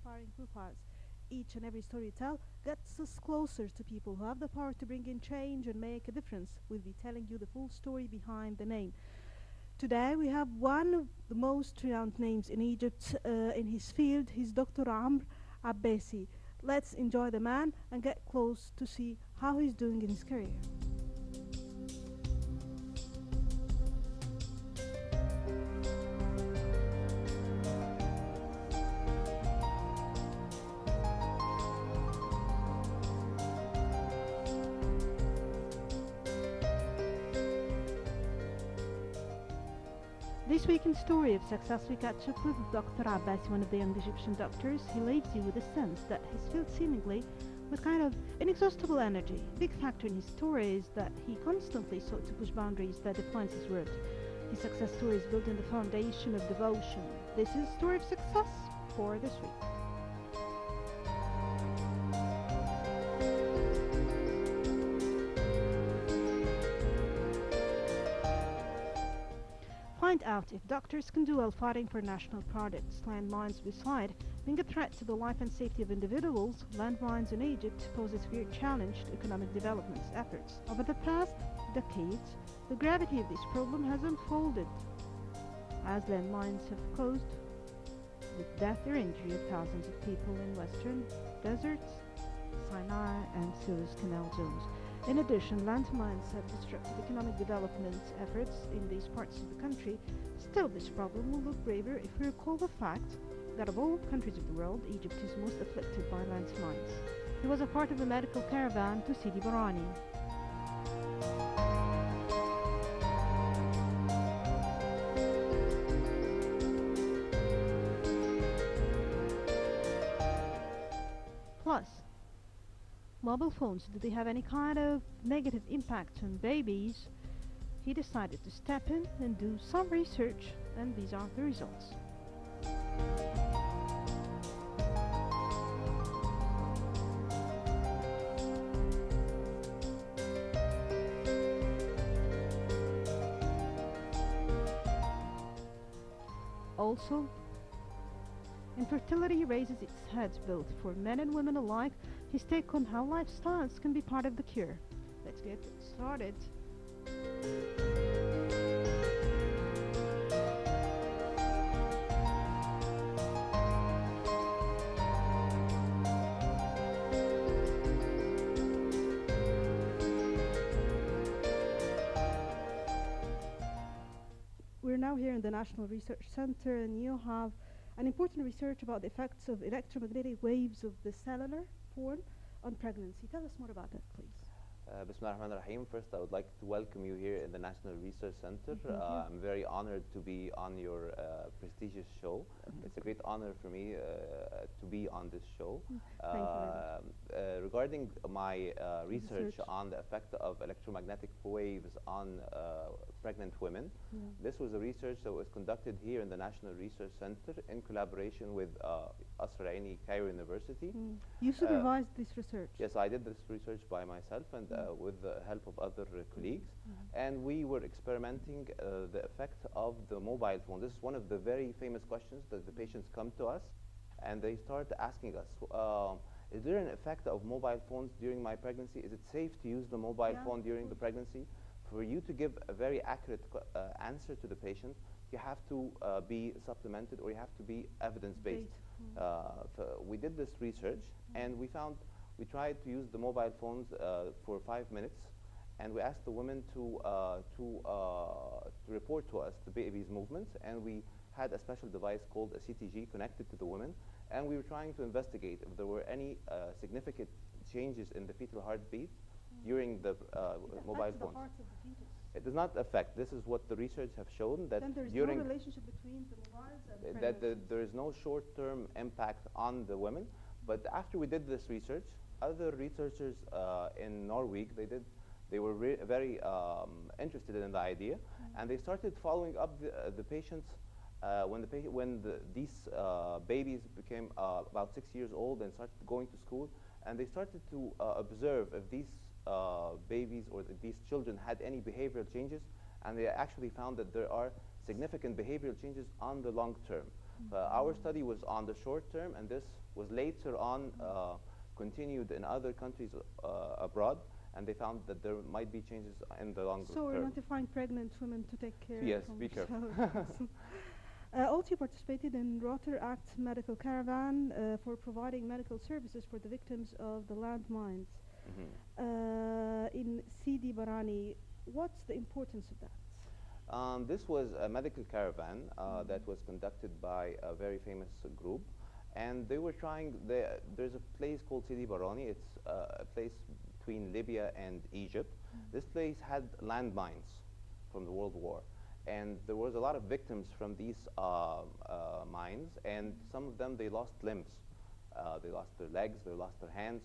inspiring profiles. Each and every story you tell gets us closer to people who have the power to bring in change and make a difference. We'll be telling you the full story behind the name. Today we have one of the most renowned names in Egypt in his field. He's Dr. Amr Abbasi. Let's enjoy the man and get close to see how he's doing in his career. This week in Story of Success, we catch up with Dr. Abbasi, one of the young Egyptian doctors. He leaves you with a sense that his field seemingly with kind of inexhaustible energy. A big factor in his story is that he constantly sought to push boundaries that defines his world. His success story is built on the foundation of devotion. This is Story of Success for this week. Find out if doctors can do well fighting for national products. Landmines beside being a threat to the life and safety of individuals, landmines in Egypt pose a severe challenge to economic development efforts. Over the past decades, the gravity of this problem has unfolded as landmines have caused the death or injury of thousands of people in western deserts, Sinai and Suez Canal zones. In addition, landmines have disrupted economic development efforts in these parts of the country. Still, this problem will look graver if we recall the fact that of all countries of the world, Egypt is most afflicted by landmines. He was a part of a medical caravan to Sidi Barani. Plus, mobile phones, do they have any kind of negative impact on babies? He decided to step in and do some research, and these are the results. Also, infertility raises its head both for men and women alike. His take on how lifestyles can be part of the cure. Let's get started. We're now here in the National Research Center, and you have an important research about the effects of electromagnetic waves of the cellular phone on pregnancy. Tell us more about that, please. Bismillah ar-Rahman ar-Rahim. First, I would like to welcome you here in the National Research Center. I'm very honored to be on your prestigious show. It's a great honor for me to be on this show. Thank you very much. Regarding my research on the effect of electromagnetic waves on pregnant women, this was a research that was conducted here in the National Research Center in collaboration with Asr Aini Cairo University. You supervised this research? Yes, I did this research by myself and with the help of other colleagues. And we were experimenting the effect of the mobile phone. This is one of the very famous questions that the patients come to us, and they start asking us, is there an effect of mobile phones during my pregnancy? Is it safe to use the mobile phone during the pregnancy? For you to give a very accurate answer to the patient, you have to be supplemented, or you have to be evidence-based. We did this research, and we tried to use the mobile phones for 5 minutes, and we asked the women to report to us the baby's movements, and we had a special device called a CTG connected to the women, and we were trying to investigate if there were any significant changes in the fetal heartbeat during the mobile phones. The hearts of the fetus. It does not affect. This is what the research have shown, that then there's during no relationship between the mobiles and that there is no short-term impact on the women. But after we did this research, other researchers in Norway, they were very interested in the idea, and they started following up the patients when these babies became about 6 years old and started going to school, and they started to observe if these babies or these children had any behavioral changes, and they actually found that there are significant behavioral changes on the long term. Our study was on the short term, and this was later on continued in other countries abroad, and they found that there might be changes in the longer So we're term. notifying pregnant women to take care Yes, from be careful. themselves. Also, you participated in Rotaract Medical Caravan for providing medical services for the victims of the landmines. Mhm. In Sidi Barani, what's the importance of that? This was a medical caravan that was conducted by a very famous group, and they were trying. There's a place called Sidi Barani. It's a place between Libya and Egypt. This place had landmines from the World War, and there was a lot of victims from these mines, and some of them they lost limbs. They lost their legs, they lost their hands,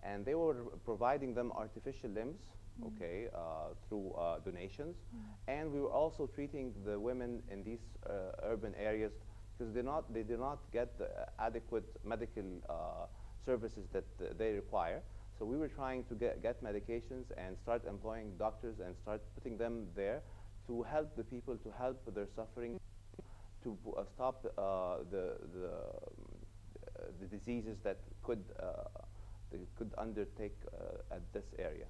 and they were providing them artificial limbs, okay, through donations. And we were also treating the women in these urban areas because they do not get the adequate medical services that they require. So we were trying to get medications and start employing doctors and start putting them there to help the people, to help their suffering, to stop the diseases that they could undertake at this area.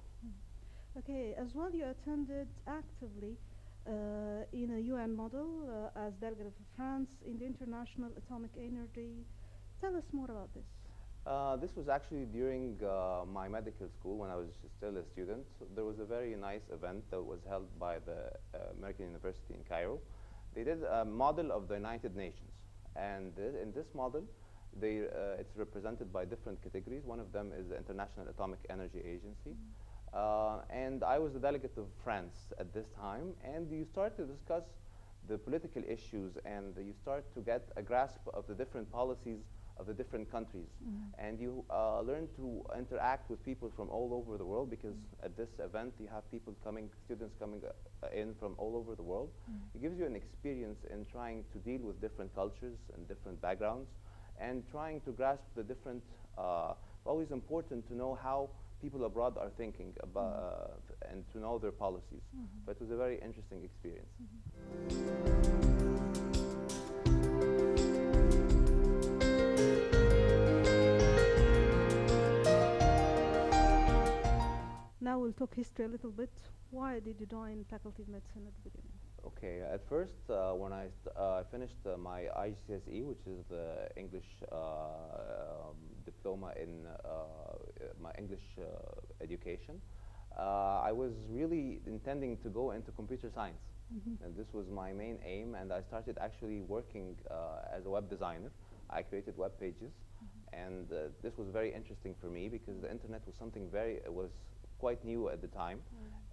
Okay, as well, you attended actively in a UN model as delegate of France in the International Atomic Energy. Tell us more about this. This was actually during my medical school when I was still a student. There was a very nice event that was held by the American University in Cairo. They did a model of the United Nations, and in this model, it's represented by different categories. One of them is the International Atomic Energy Agency. And I was the delegate of France at this time, and you start to discuss the political issues, and you start to get a grasp of the different policies of the different countries. And you learn to interact with people from all over the world, because at this event you have people coming, students coming in from all over the world. It gives you an experience in trying to deal with different cultures and different backgrounds, and trying to grasp the different, always important to know how people abroad are thinking about and to know their policies. But it was a very interesting experience. Now we'll talk history a little bit. Why did you join Faculty of Medicine at the beginning? Okay, at first, when I finished my IGCSE, which is the English diploma in my English education, I was really intending to go into computer science. And this was my main aim, and I started actually working as a web designer. I created web pages, and this was very interesting for me because the internet was something was quite new at the time,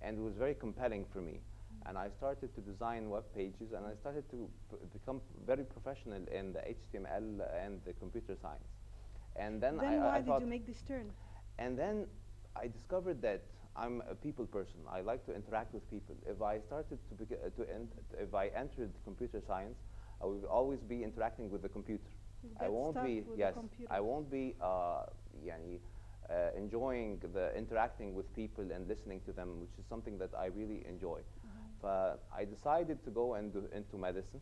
and it was very compelling for me. And I started to design web pages, and I started to become very professional in the HTML and the computer science. And then why I did thought, you make this turn? and then I discovered that I'm a people person. I like to interact with people. If I started if I entered computer science, I would always be interacting with the computer. I won't be, yes, I won't be enjoying the interacting with people and listening to them, which is something that I really enjoy. I decided to go into medicine,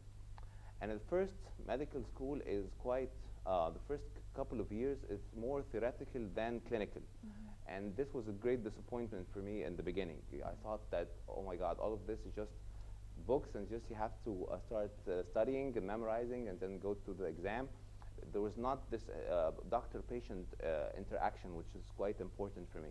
and at first, medical school is quite, the first couple of years, it's more theoretical than clinical. And this was a great disappointment for me in the beginning. I thought that, oh my God, all of this is just books, and just you have to start studying and memorizing and then go to the exam. There was not this doctor-patient interaction, which is quite important for me.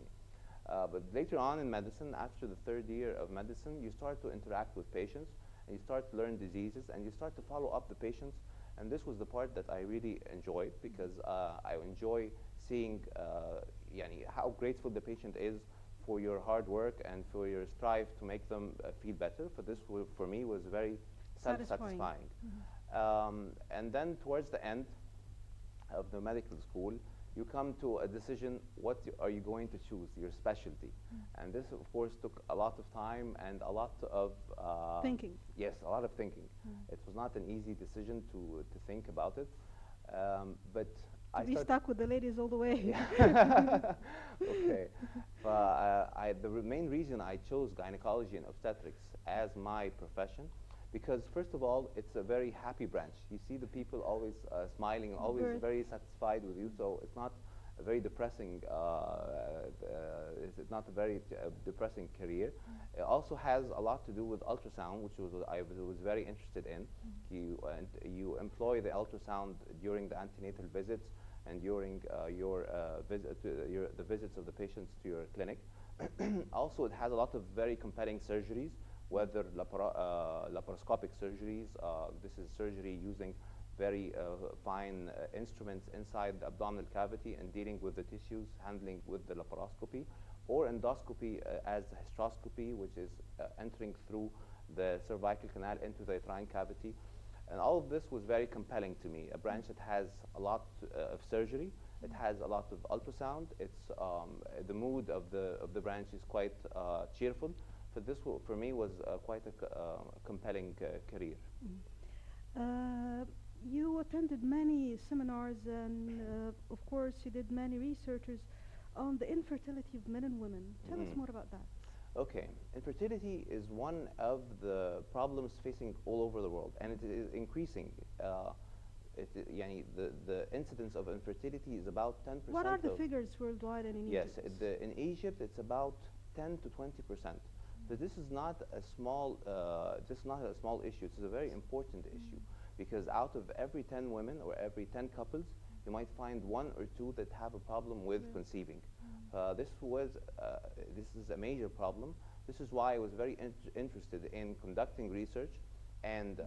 But later on in medicine, after the third year of medicine, you start to interact with patients, and you start to learn diseases, and you start to follow up the patients. And this was the part that I really enjoyed, because I enjoy seeing how grateful the patient is for your hard work and for your strive to make them feel better. For me, was very satisfying. And then towards the end of the medical school, you come to a decision, what are you going to choose, your specialty? And this, of course, took a lot of time and a lot of thinking. Yes, a lot of thinking. It was not an easy decision to think about it, but to be stuck with the ladies all the way. Okay. The main reason I chose gynecology and obstetrics as my profession Because first of all, it's a very happy branch. You see the people always smiling, always Birth. very satisfied with you. So it's not a very depressing. It's not a very depressing career. It also has a lot to do with ultrasound, which was I was very interested in. You employ the ultrasound during the antenatal visits and during the visits of the patients to your clinic. Also, it has a lot of very compelling surgeries, whether laparoscopic surgeries. This is surgery using very fine instruments inside the abdominal cavity and dealing with the tissues, handling with the laparoscopy, or endoscopy as hysteroscopy, which is entering through the cervical canal into the uterine cavity. And all of this was very compelling to me. A branch that has a lot of surgery, it has a lot of ultrasound. It's the mood of the branch is quite cheerful. So this for me was quite a compelling career. You attended many seminars and, of course, you did many researches on the infertility of men and women. Tell us more about that. Okay, infertility is one of the problems facing all over the world, and it is increasing. The incidence of infertility is about 10%. What are the figures worldwide and in Egypt? Yes, in Egypt it's about 10 to 20%. So this is not a small issue. It's a very important issue, because out of every 10 women or every 10 couples, you might find one or two that have a problem with conceiving. This is a major problem. This is why I was very interested in conducting research and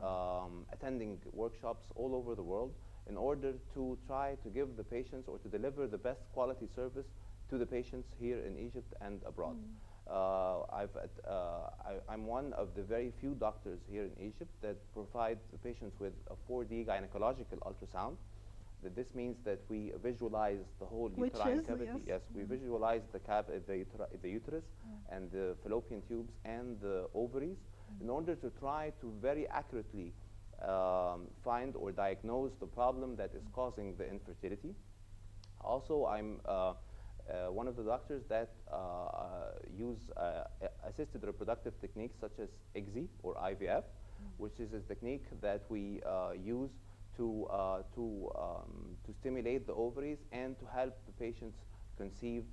attending workshops all over the world in order to try to give the patients or to deliver the best quality service to the patients here in Egypt and abroad. I'm one of the very few doctors here in Egypt that provide the patients with a 4D gynecological ultrasound. This means that we visualize the whole uterine cavity. Yes, we visualize the uterus and the fallopian tubes and the ovaries in order to try to very accurately find or diagnose the problem that is causing the infertility. Also, I'm one of the doctors that use assisted reproductive techniques such as ICSI or IVF, which is a technique that we use to stimulate the ovaries and to help the patients conceive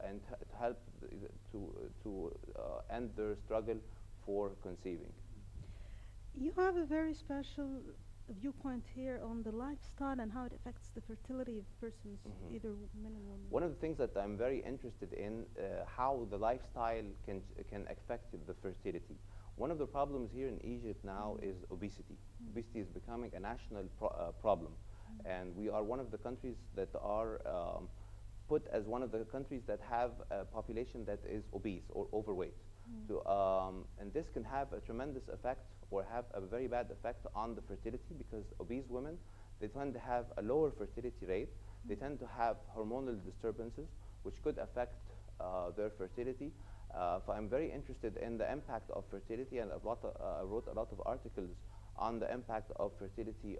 and to help to end their struggle for conceiving. You have a very special viewpoint here on the lifestyle and how it affects the fertility of persons, either men and women. One of the things that I'm very interested in, how the lifestyle can affect the fertility. One of the problems here in Egypt now is obesity. Obesity is becoming a national problem, and we are one of the countries that are put as one of the countries that have a population that is obese or overweight. And this can have a tremendous effect or have a very bad effect on the fertility, because obese women, they tend to have a lower fertility rate. They tend to have hormonal disturbances, which could affect their fertility. So I'm very interested in the impact of fertility, and I wrote a lot of articles on the impact of fertility